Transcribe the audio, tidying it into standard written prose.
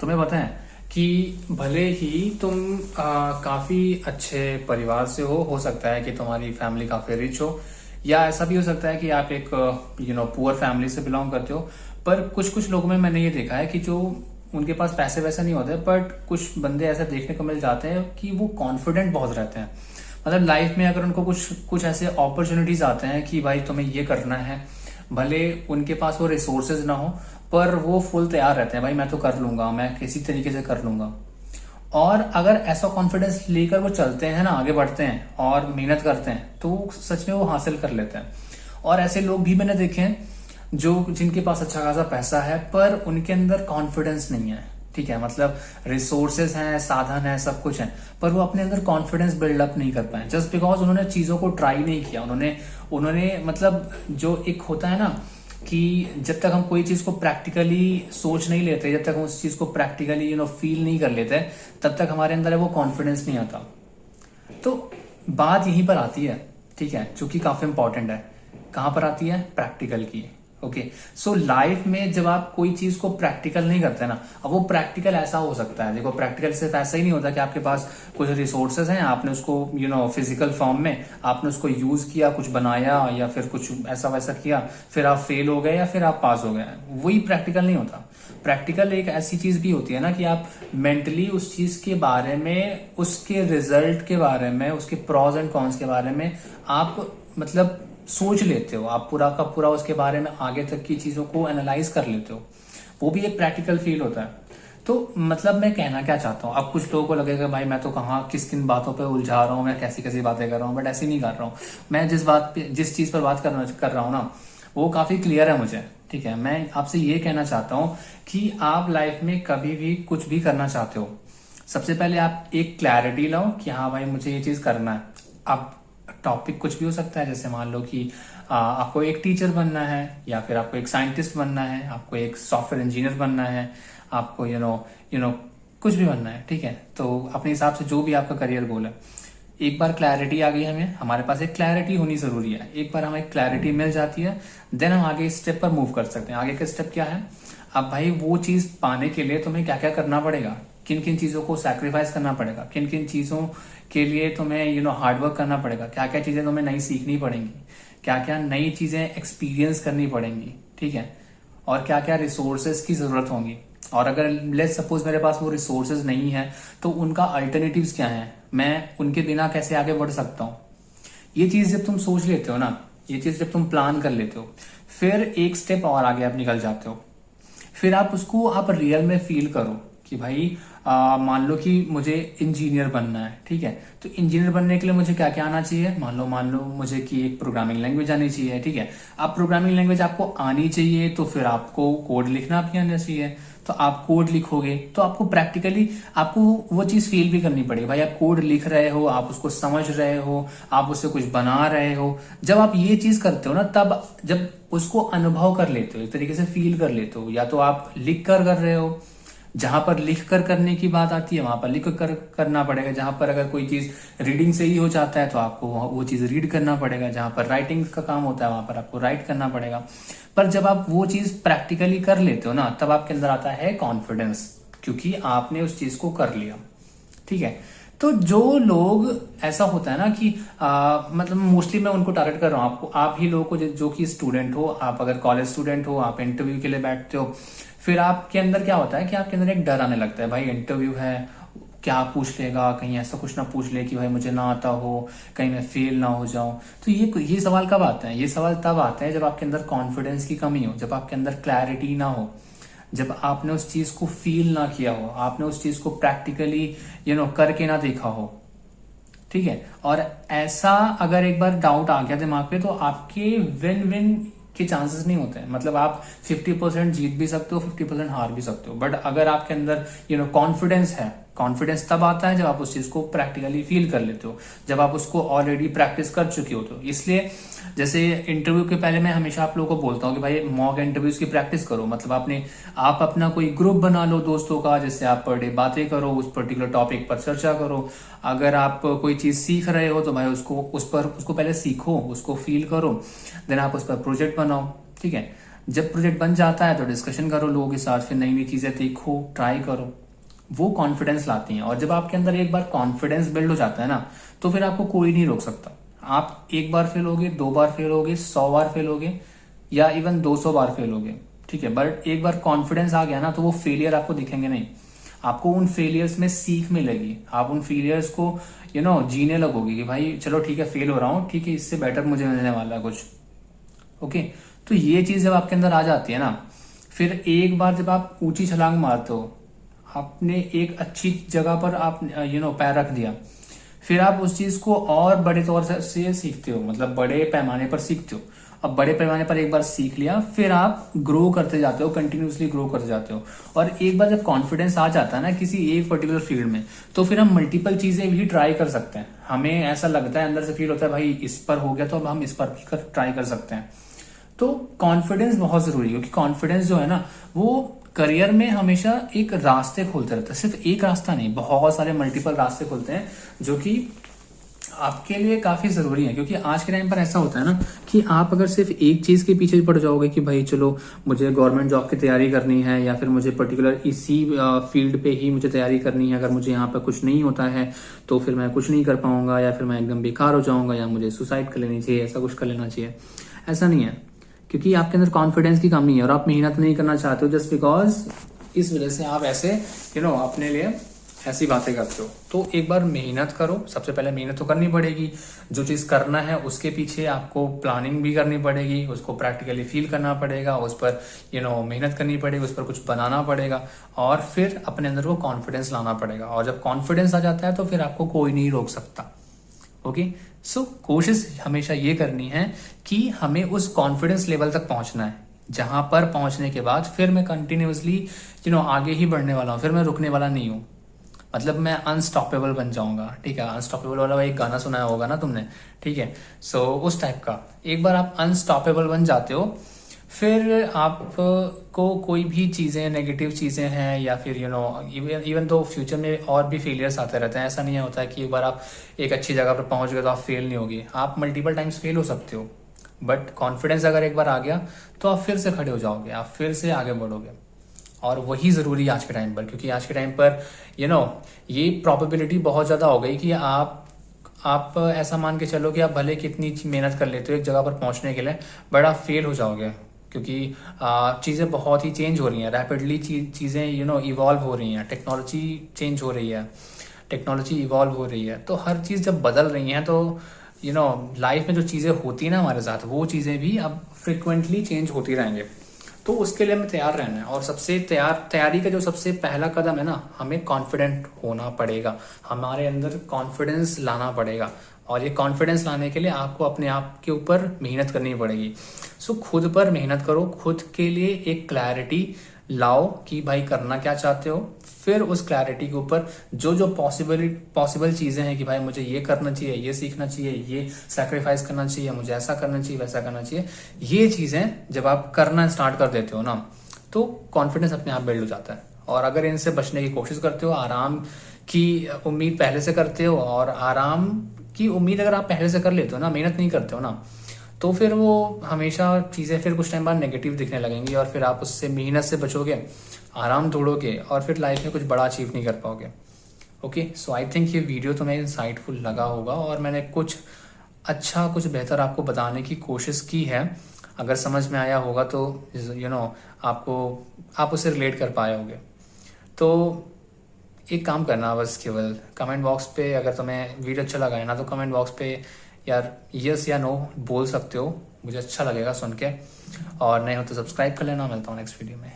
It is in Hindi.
तुम्हें पता है कि भले ही तुम काफी अच्छे परिवार से हो सकता है कि तुम्हारी फैमिली काफी रिच हो, या ऐसा भी हो सकता है कि आप एक पुअर फैमिली से बिलोंग करते हो। पर कुछ कुछ लोगों में मैंने ये देखा है कि जो उनके पास पैसे वैसे नहीं होते, बट कुछ बंदे ऐसे देखने को मिल जाते हैं कि वो कॉन्फिडेंट बहुत रहते हैं। मतलब लाइफ में अगर उनको कुछ कुछ ऐसे अपॉर्चुनिटीज आते हैं कि भाई तुम्हें ये करना है, भले उनके पास वो रिसोर्सेज ना हो, पर वो फुल तैयार रहते हैं, भाई मैं तो कर लूंगा, मैं किसी तरीके से कर लूंगा। और अगर ऐसा कॉन्फिडेंस लेकर वो चलते हैं ना, आगे बढ़ते हैं और मेहनत करते हैं, तो सच में वो हासिल कर लेते हैं। और ऐसे लोग भी मैंने देखे हैं जो जिनके पास अच्छा खासा पैसा है पर उनके अंदर कॉन्फिडेंस नहीं है। ठीक है, मतलब रिसोर्सेज हैं, साधन है, सब कुछ है, पर वो अपने अंदर कॉन्फिडेंस बिल्डअप नहीं कर पाए, जस्ट बिकॉज उन्होंने चीजों को ट्राई नहीं किया। उन्होंने उन्होंने मतलब जो एक होता है ना कि जब तक हम कोई चीज को प्रैक्टिकली सोच नहीं लेते, जब तक हम उस चीज को प्रैक्टिकली फील नहीं कर लेते, तब तक हमारे अंदर वो कॉन्फिडेंस नहीं आता। तो बात यहीं पर आती है, ठीक है, जो कि काफी इंपॉर्टेंट है। कहां पर आती है? प्रैक्टिकल की। ओके, सो लाइफ में जब आप कोई चीज को प्रैक्टिकल नहीं करते ना, अब वो प्रैक्टिकल ऐसा हो सकता है, देखो प्रैक्टिकल सिर्फ ऐसा ही नहीं होता कि आपके पास कुछ रिसोर्सेज हैं, आपने उसको फिजिकल फॉर्म में आपने उसको यूज किया, कुछ बनाया या फिर कुछ ऐसा वैसा किया, फिर आप फेल हो गए या फिर आप पास हो गए, वही प्रैक्टिकल नहीं होता। प्रैक्टिकल एक ऐसी चीज भी होती है ना कि आप मेंटली उस चीज के बारे में, उसके रिजल्ट के बारे में, उसके प्रॉज एंड कॉन्स के बारे में आप मतलब सोच लेते हो, आप पूरा का पूरा उसके बारे में आगे तक की चीजों को एनालाइज कर लेते हो। वो भी एक प्रैक्टिकल फील होता है। तो मतलब मैं कहना क्या चाहता हूँ, अब कुछ लोगों को लगेगा भाई मैं तो कहाँ किस किन बातों पे उलझा रहा हूँ, मैं कैसी कैसी बातें कर रहा हूँ, बट ऐसी नहीं कर रहा हूँ। मैं जिस चीज पर बात कर रहा हूँ ना, वो काफी क्लियर है मुझे। ठीक है, मैं आपसे ये कहना चाहता हूँ कि आप लाइफ में कभी भी कुछ भी करना चाहते हो, सबसे पहले आप एक क्लैरिटी लाओ कि हाँ भाई मुझे ये चीज करना है। अब टॉपिक कुछ भी हो सकता है, जैसे मान लो कि आपको एक टीचर बनना है, या फिर आपको एक साइंटिस्ट बनना है, आपको एक सॉफ्टवेयर इंजीनियर बनना है, आपको यू नो कुछ भी बनना है। ठीक है, तो अपने हिसाब से जो भी आपका करियर गोल है, एक बार क्लैरिटी आ गई, हमारे पास एक क्लैरिटी होनी जरूरी है। एक बार हमें क्लैरिटी मिल जाती है, देन हम आगे इस स्टेप पर मूव कर सकते हैं। आगे का स्टेप क्या है? अब भाई वो चीज पाने के लिए तुम्हें क्या क्या करना पड़ेगा, किन किन चीजों को सैक्रिफाइस करना पड़ेगा, किन किन चीजों के लिए तुम्हें हार्डवर्क करना पड़ेगा, क्या क्या चीजें तुम्हें नई सीखनी पड़ेंगी, क्या क्या नई चीजें एक्सपीरियंस करनी पड़ेंगी। ठीक है, और क्या क्या रिसोर्सेज की जरूरत होंगी। और अगर लेट्स सपोज मेरे पास वो रिसोर्सेज नहीं है, तो उनका अल्टरनेटिव्स क्या है, मैं उनके बिना कैसे आगे बढ़ सकता हूँ। ये चीज जब तुम सोच लेते हो ना, ये चीज जब तुम प्लान कर लेते हो, फिर एक स्टेप और आगे आप निकल जाते हो। फिर आप रियल में फील करो कि भाई मान लो कि मुझे इंजीनियर बनना है। ठीक है, तो इंजीनियर बनने के लिए मुझे क्या क्या आना चाहिए? मान लो मुझे कि एक प्रोग्रामिंग लैंग्वेज आनी चाहिए। ठीक है, अब प्रोग्रामिंग लैंग्वेज आपको आनी चाहिए, तो फिर आपको कोड लिखना भी आना चाहिए। तो आप कोड लिखोगे तो आपको प्रैक्टिकली आपको वो चीज फील भी करनी पड़ेगी। भाई आप कोड लिख रहे हो, आप उसको समझ रहे हो, आप उससे कुछ बना रहे हो। जब आप ये चीज करते हो ना, तब जब उसको अनुभव कर लेते हो, एक तरीके से फील कर लेते हो, या तो आप लिख कर रहे हो, जहां पर लिख कर करने की बात आती है वहां पर लिख कर करना पड़ेगा। जहां पर अगर कोई चीज रीडिंग से ही हो जाता है तो आपको वो चीज रीड करना पड़ेगा। जहां पर राइटिंग का काम होता है वहां पर आपको राइट करना पड़ेगा। पर जब आप वो चीज प्रैक्टिकली कर लेते हो ना, तब आपके अंदर आता है कॉन्फिडेंस, क्योंकि आपने उस चीज को कर लिया। ठीक है, तो जो लोग ऐसा होता है ना कि मतलब मोस्टली मैं उनको टारगेट कर रहा हूँ, आपको, आप ही लोगों को जो कि स्टूडेंट हो, आप अगर कॉलेज स्टूडेंट हो, आप इंटरव्यू के लिए बैठते हो, फिर आपके अंदर क्या होता है कि आपके अंदर एक डर आने लगता है, भाई इंटरव्यू है, क्या पूछ लेगा, कहीं ऐसा कुछ ना पूछ ले कि भाई मुझे ना आता हो, कहीं मैं फेल ना हो जाऊं। तो ये सवाल कब आते हैं? ये सवाल तब आते हैं जब आपके अंदर कॉन्फिडेंस की कमी हो, जब आपके अंदर क्लैरिटी ना हो, जब आपने उस चीज को फील ना किया हो, आपने उस चीज को प्रैक्टिकली करके ना देखा हो। ठीक है, और ऐसा अगर एक बार डाउट आ गया दिमाग पे, तो आपके विन विन के चांसेस नहीं होते हैं। मतलब आप 50% जीत भी सकते हो, 50% हार भी सकते हो, बट अगर आपके अंदर कॉन्फिडेंस है, कॉन्फिडेंस तब आता है जब आप उस चीज को प्रैक्टिकली फील कर लेते हो, जब आप उसको ऑलरेडी प्रैक्टिस कर चुके होते हो। इसलिए जैसे इंटरव्यू के पहले मैं हमेशा आप लोगों को बोलता हूँ कि भाई मॉक इंटरव्यूज की प्रैक्टिस करो। मतलब आप अपना कोई ग्रुप बना लो दोस्तों का, जिससे आप पर डे बातें करो, उस पर्टिकुलर टॉपिक पर चर्चा करो। अगर आप कोई चीज सीख रहे हो तो भाई उसको पहले सीखो, उसको फील करो, देन आप उस पर प्रोजेक्ट बनाओ। ठीक है, जब प्रोजेक्ट बन जाता है तो डिस्कशन करो लोगों के साथ, फिर नई नई चीजें देखो, ट्राई करो, वो कॉन्फिडेंस लाती हैं। और जब आपके अंदर एक बार कॉन्फिडेंस बिल्ड हो जाता है ना, तो फिर आपको कोई नहीं रोक सकता। आप एक बार फेल होगे, 2 बार फेल होगे, 100 बार फेल होगे, या इवन 200 बार फेल होगे, ठीक है, बट एक बार कॉन्फिडेंस आ गया ना, तो वो फेलियर आपको दिखेंगे नहीं। आपको उन फेलियर्स में सीख मिलेगी, आप उन फेलियर्स को जीने लगोगे कि भाई चलो ठीक है, फेल हो रहा हूं, ठीक है, इससे बेटर मुझे मिलने वाला है कुछ। ओके, तो ये चीज जब आपके अंदर आ जाती है ना, फिर एक बार जब आप ऊंची छलांग मारते हो, आपने एक अच्छी जगह पर आप पैर रख दिया, फिर आप उस चीज को और बड़े तौर से सीखते हो, मतलब बड़े पैमाने पर सीखते हो। अब बड़े पैमाने पर एक बार सीख लिया, फिर आप ग्रो करते जाते हो, कंटिन्यूसली ग्रो करते जाते हो। और एक बार जब कॉन्फिडेंस आ जाता है ना किसी एक पर्टिकुलर फील्ड में, तो फिर हम मल्टीपल चीजें भी ट्राई कर सकते हैं। हमें ऐसा लगता है, अंदर से फील होता है भाई इस पर हो गया तो अब हम इस पर भी ट्राई कर सकते हैं। तो कॉन्फिडेंस बहुत जरूरी है, क्योंकि कॉन्फिडेंस जो है ना, वो करियर में हमेशा एक रास्ते खोलते रहता है। सिर्फ एक रास्ता नहीं, बहुत सारे मल्टीपल रास्ते खोलते हैं, जो कि आपके लिए काफी जरूरी है। क्योंकि आज के टाइम पर ऐसा होता है ना कि आप अगर सिर्फ एक चीज के पीछे पड़ जाओगे कि भाई चलो मुझे गवर्नमेंट जॉब की तैयारी करनी है, या फिर मुझे पर्टिकुलर इसी फील्ड पे ही मुझे तैयारी करनी है, अगर मुझे यहाँ पर कुछ नहीं होता है तो फिर मैं कुछ नहीं कर पाऊंगा, या फिर मैं एकदम बेकार हो जाऊंगा, या मुझे सुसाइड कर लेनी चाहिए, ऐसा कुछ कर लेना चाहिए। ऐसा नहीं है, क्योंकि आपके अंदर कॉन्फिडेंस की कमी है और आप मेहनत नहीं करना चाहते हो, जस्ट बिकॉज इस वजह से आप ऐसे अपने लिए ऐसी बातें करते हो। तो एक बार मेहनत करो, सबसे पहले मेहनत तो करनी पड़ेगी। जो चीज करना है उसके पीछे आपको प्लानिंग भी करनी पड़ेगी, उसको प्रैक्टिकली फील करना पड़ेगा, उस पर मेहनत करनी पड़ेगी, उस पर कुछ बनाना पड़ेगा, और फिर अपने अंदर वो कॉन्फिडेंस लाना पड़ेगा। और जब कॉन्फिडेंस आ जाता है तो फिर आपको कोई नहीं रोक सकता। ओके, सो कोशिश हमेशा ये करनी है कि हमें उस कॉन्फिडेंस लेवल तक पहुंचना है, जहां पर पहुंचने के बाद फिर मैं कंटिन्यूअसली आगे ही बढ़ने वाला हूं, फिर मैं रुकने वाला नहीं हूं। मतलब मैं अनस्टॉपेबल बन जाऊंगा, ठीक है। अनस्टॉपेबल वाला एक गाना सुनाया होगा ना तुमने, ठीक है। सो उस टाइप का एक बार आप अनस्टॉपेबल बन जाते हो, फिर आपको कोई भी चीजें, नेगेटिव चीजें हैं, या फिर इवन तो फ्यूचर में और भी फेलियर्स आते रहते हैं। ऐसा नहीं होता है कि एक बार आप एक अच्छी जगह पर पहुंच गए तो आप फेल नहीं होगी, आप मल्टीपल टाइम्स फेल हो सकते हो, बट कॉन्फिडेंस अगर एक बार आ गया तो आप फिर से खड़े हो जाओगे, आप फिर से आगे बढ़ोगे। और वही जरूरी है आज के टाइम पर, क्योंकि आज के टाइम पर ये प्रोबेबिलिटी बहुत ज्यादा हो गई कि आप ऐसा मान के चलो कि आप भले कितनी मेहनत कर लेते हो एक जगह पर पहुंचने के लिए, बट आप फेल हो जाओगे, क्योंकि चीजें बहुत ही चेंज हो रही हैं रैपिडली, चीजें इवॉल्व हो रही हैं, टेक्नोलॉजी चेंज हो रही है, टेक्नोलॉजी इवॉल्व हो रही है। तो हर चीज जब बदल रही है तो लाइफ में जो चीजें होती है ना हमारे साथ, वो चीजें भी अब फ्रिक्वेंटली चेंज होती रहेंगे। तो उसके लिए हमें तैयार रहना है। और सबसे तैयारी का जो सबसे पहला कदम है ना, हमें कॉन्फिडेंट होना पड़ेगा, हमारे अंदर कॉन्फिडेंस लाना पड़ेगा। और ये कॉन्फिडेंस लाने के लिए आपको अपने आप के ऊपर मेहनत करनी पड़ेगी। सो खुद पर मेहनत करो, खुद के लिए एक क्लैरिटी लाओ कि भाई करना क्या चाहते हो। फिर उस क्लैरिटी के ऊपर जो जो पॉसिबल चीजें हैं कि भाई मुझे ये करना चाहिए, ये सीखना चाहिए, ये सैक्रिफाइस करना चाहिए, मुझे ऐसा करना चाहिए, वैसा करना चाहिए, ये चीजें जब आप करना स्टार्ट कर देते हो ना, तो कॉन्फिडेंस अपने आप बिल्ड हो जाता है। और अगर इनसे बचने की कोशिश करते हो, आराम की उम्मीद पहले से करते हो, और आराम की उम्मीद अगर आप पहले से कर लेते हो ना, मेहनत नहीं करते हो ना, तो फिर वो हमेशा चीजें फिर कुछ टाइम बाद नेगेटिव दिखने लगेंगी, और फिर आप उससे मेहनत से बचोगे, आराम ढूंढोगे, और फिर लाइफ में कुछ बड़ा अचीव नहीं कर पाओगे। ओके, सो आई थिंक ये वीडियो तुम्हें इंसाइटफुल लगा होगा, और मैंने कुछ अच्छा, कुछ बेहतर आपको बताने की कोशिश की है। अगर समझ में आया होगा तो आप उससे रिलेट कर पाए होगे। तो एक काम करना, बस केवल कमेंट बॉक्स पे अगर तुम्हें वीडियो अच्छा लगा है ना, तो कमेंट बॉक्स पे यार यस या नो बोल सकते हो, मुझे अच्छा लगेगा सुन के। और नहीं हो तो सब्सक्राइब कर लेना। मिलता हूँ नेक्स्ट वीडियो में।